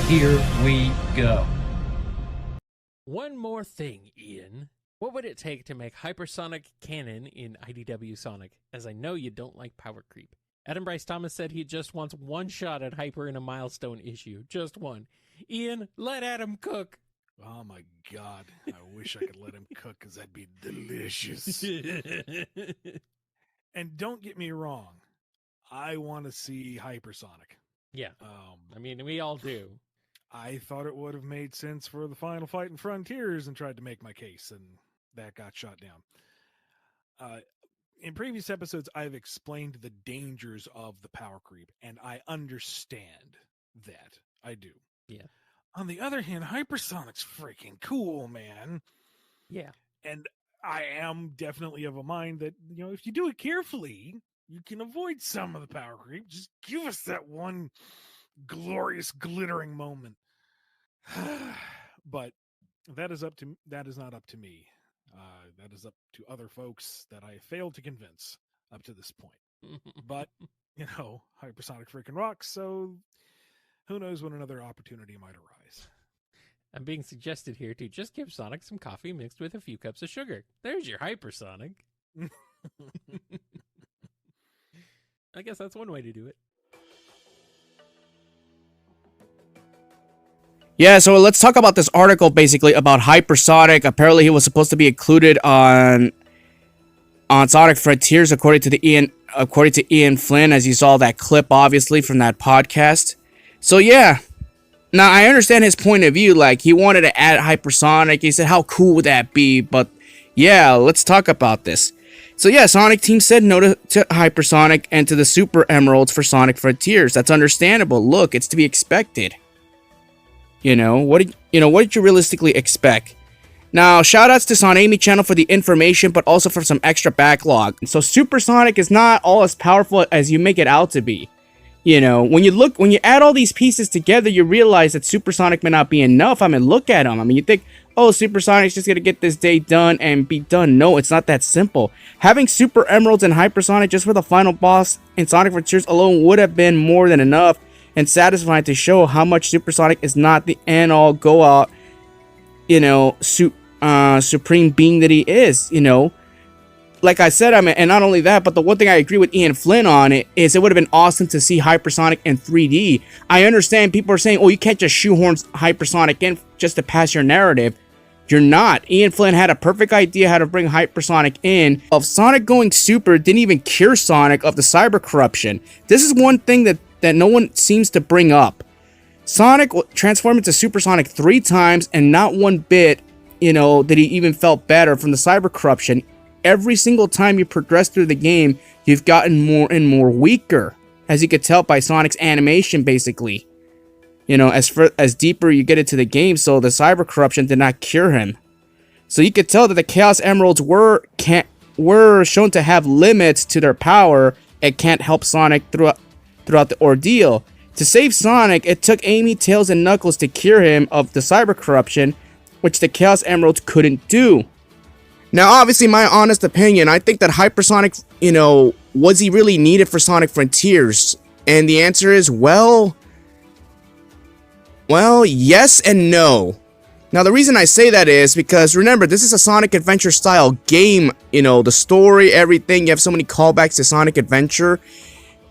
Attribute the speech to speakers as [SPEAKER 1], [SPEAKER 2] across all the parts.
[SPEAKER 1] Here we go.
[SPEAKER 2] One more thing, Ian. What would it take to make Hypersonic canon in IDW Sonic? As I know you don't like power creep. Adam Bryce Thomas said he just wants one shot at Hyper in a milestone issue. Just one. Ian, let Adam cook.
[SPEAKER 3] Oh my God. I wish I could let him cook because that'd be delicious. And don't get me wrong. I want to see Hypersonic.
[SPEAKER 2] Yeah. I mean, we all do.
[SPEAKER 3] I thought it would have made sense for the final fight in Frontiers and tried to make my case, and that got shot down. In previous episodes, I've explained the dangers of the power creep, and I understand that. I do.
[SPEAKER 2] Yeah.
[SPEAKER 3] On the other hand, Hypersonic's freaking cool, man.
[SPEAKER 2] Yeah.
[SPEAKER 3] And I am definitely of a mind that, you know, if you do it carefully, you can avoid some of the power creep. Just give us that one glorious glittering moment. But that is not up to me. That is up to other folks that I failed to convince up to this point. But, you know, Hypersonic freaking rocks, so who knows when another opportunity might arise.
[SPEAKER 2] I'm being suggested here to just give Sonic some coffee mixed with a few cups of sugar. There's your Hypersonic. I guess that's one way to do it.
[SPEAKER 4] Yeah, so let's talk about this article basically about Hypersonic. Apparently he was supposed to be included on Sonic Frontiers according to Ian Flynn, as you saw that clip obviously from that podcast. So yeah. Now I understand his point of view, like he wanted to add Hypersonic. He said how cool would that be? But yeah, let's talk about this. So yeah, Sonic Team said no to Hypersonic and to the Super Emeralds for Sonic Frontiers. That's understandable. Look, it's to be expected. What did you realistically expect? Now, shoutouts to Sonami channel for the information, but also for some extra backlog. So Supersonic is not all as powerful as you make it out to be. When you add all these pieces together, you realize that Supersonic may not be enough. I mean, look at him. I mean, you think, oh, Supersonic's just gonna get this day done and be done. No, it's not that simple. Having Super Emeralds and Hypersonic just for the final boss in Sonic Frontiers alone would have been more than enough and satisfying to show how much Supersonic is not the end-all go-out, supreme being that he is, Like I said, I mean, and not only that, but the one thing I agree with Ian Flynn on it is it would have been awesome to see Hypersonic in 3D. I understand people are saying, oh, you can't just shoehorn Hypersonic in just to pass your narrative. You're not. Ian Flynn had a perfect idea how to bring Hypersonic in. Of Sonic going super didn't even cure Sonic of the cyber corruption. This is one thing that no one seems to bring up. Sonic transformed into Supersonic 3 times and not one bit, that he even felt better from the cyber corruption. Every single time you progress through the game, you've gotten more and more weaker, as you could tell by Sonic's animation, basically. As deeper you get into the game, so the cyber corruption did not cure him. So you could tell that the Chaos Emeralds were shown to have limits to their power and can't help Sonic throughout the ordeal. To save Sonic, it took Amy, Tails, and Knuckles to cure him of the cyber corruption, which the Chaos Emeralds couldn't do. Now, obviously, my honest opinion, I think that Hypersonic, was he really needed for Sonic Frontiers? And the answer is, well, yes and no. Now, the reason I say that is because, remember, this is a Sonic Adventure style game, the story, everything, you have so many callbacks to Sonic Adventure.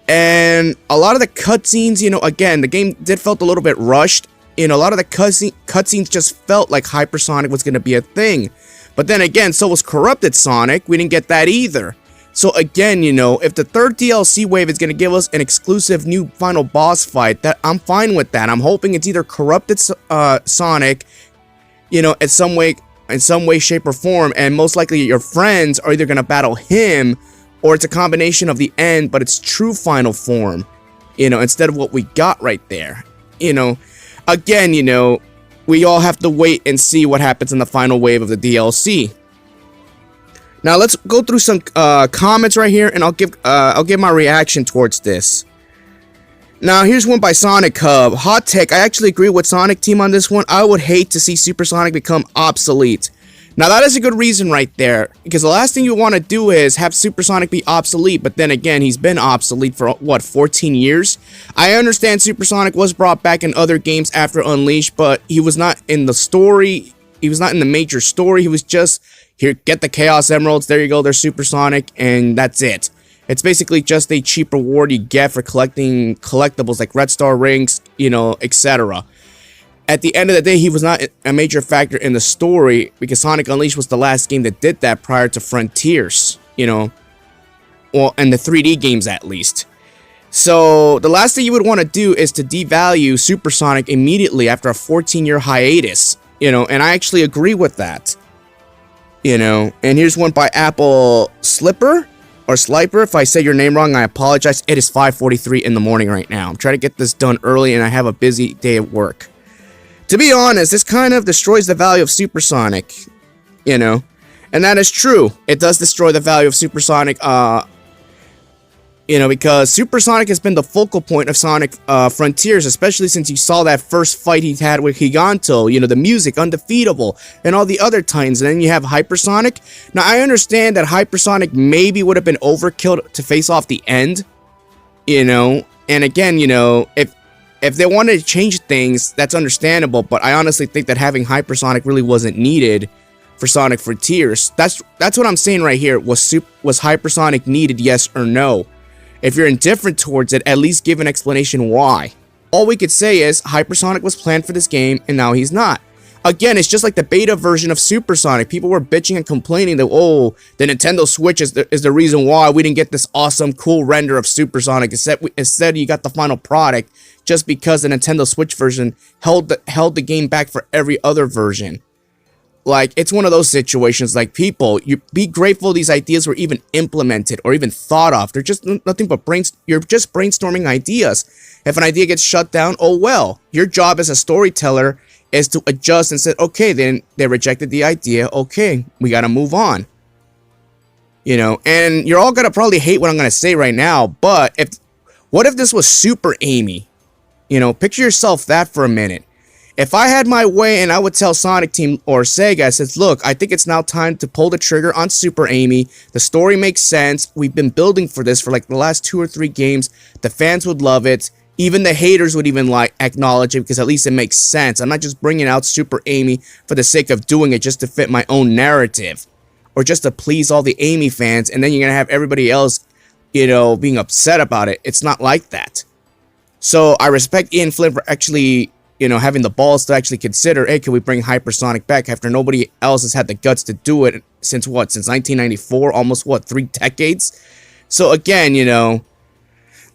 [SPEAKER 4] And a lot of the cutscenes, again, the game did felt a little bit rushed. A lot of the cutscenes just felt like Hypersonic was going to be a thing. But then again, so was Corrupted Sonic. We didn't get that either. So again, if the third DLC wave is going to give us an exclusive new final boss fight, that I'm fine with that. I'm hoping it's either Corrupted Sonic, in some way, shape, or form. And most likely your friends are either going to battle him, or it's a combination of the end, but it's true final form, instead of what we got right there. Again, we all have to wait and see what happens in the final wave of the DLC. Now let's go through some comments right here, and I'll give my reaction towards this. Now here's one by Sonic Hub. Hot take, I actually agree with Sonic Team on this one. I would hate to see Supersonic become obsolete. Now that is a good reason right there, because the last thing you want to do is have Supersonic be obsolete, but then again, he's been obsolete for, what, 14 years? I understand Supersonic was brought back in other games after Unleashed, but he was not in the story, he was not in the major story, he was just, here, get the Chaos Emeralds, there you go, they're Supersonic, and that's it. It's basically just a cheap reward you get for collecting collectibles like Red Star rings, you know, etc. At the end of the day, he was not a major factor in the story because Sonic Unleashed was the last game that did that prior to Frontiers, you know, well, and the 3D games at least. So the last thing you would want to do is to devalue Supersonic immediately after a 14-year hiatus, you know, and I actually agree with that, you know. And here's one by Apple Slipper or Sliper. If I say your name wrong, I apologize. It is 5:43 in the morning right now. I'm trying to get this done early and I have a busy day at work. To be honest, this kind of destroys the value of Supersonic, you know, and that is true. It does destroy the value of Supersonic, you know, because Supersonic has been the focal point of Sonic Frontiers, especially since you saw that first fight he had with Giganto, you know, the music, Undefeatable, and all the other titans, and then you have Hypersonic. Now, I understand that Hypersonic maybe would have been overkill to face off the end, you know, and again, you know, if they wanted to change things, that's understandable, but I honestly think that having Hypersonic really wasn't needed for Sonic Frontiers. That's what I'm saying right here. Was Hypersonic needed, yes or no? If you're indifferent towards it, at least give an explanation why. All we could say is Hypersonic was planned for this game, and now he's not. Again, it's just like the beta version of Supersonic. People were bitching and complaining that, oh, the Nintendo Switch is the reason why we didn't get this awesome, cool render of Supersonic. Instead, you got the final product just because the Nintendo Switch version held the game back for every other version. Like, it's one of those situations, like, people, you be grateful these ideas were even implemented or even thought of. They're just nothing but you're just brainstorming ideas. If an idea gets shut down, oh well. Your job as a storyteller is to adjust and say, okay, then they rejected the idea, okay, we gotta move on. You know, and you're all gonna probably hate what I'm gonna say right now, but what if this was Super Amy? You know, picture yourself that for a minute. If I had my way and I would tell Sonic Team or Sega, I said, look, I think it's now time to pull the trigger on Super Amy. The story makes sense. We've been building for this for like the last 2 or 3 games. The fans would love it. Even the haters would even like acknowledge it because at least it makes sense. I'm not just bringing out Super Amy for the sake of doing it just to fit my own narrative or just to please all the Amy fans. And then you're going to have everybody else, you know, being upset about it. It's not like that. So I respect Ian Flynn for actually, you know, having the balls to actually consider, hey, can we bring Hypersonic back after nobody else has had the guts to do it since what? Since 1994? Almost what? 3 decades? So again, you know,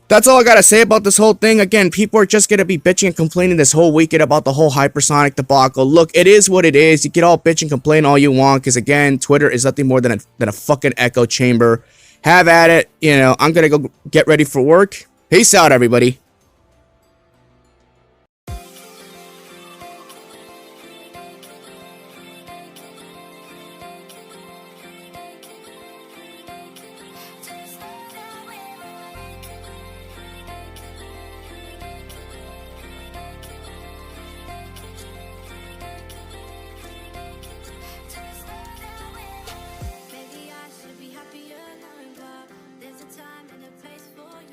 [SPEAKER 4] that's all I gotta say about this whole thing. Again, people are just gonna be bitching and complaining this whole weekend about the whole Hypersonic debacle. Look, it is what it is. You can all bitch and complain all you want, because again, Twitter is nothing more than a fucking echo chamber. Have at it. You know, I'm gonna go get ready for work. Peace out, everybody.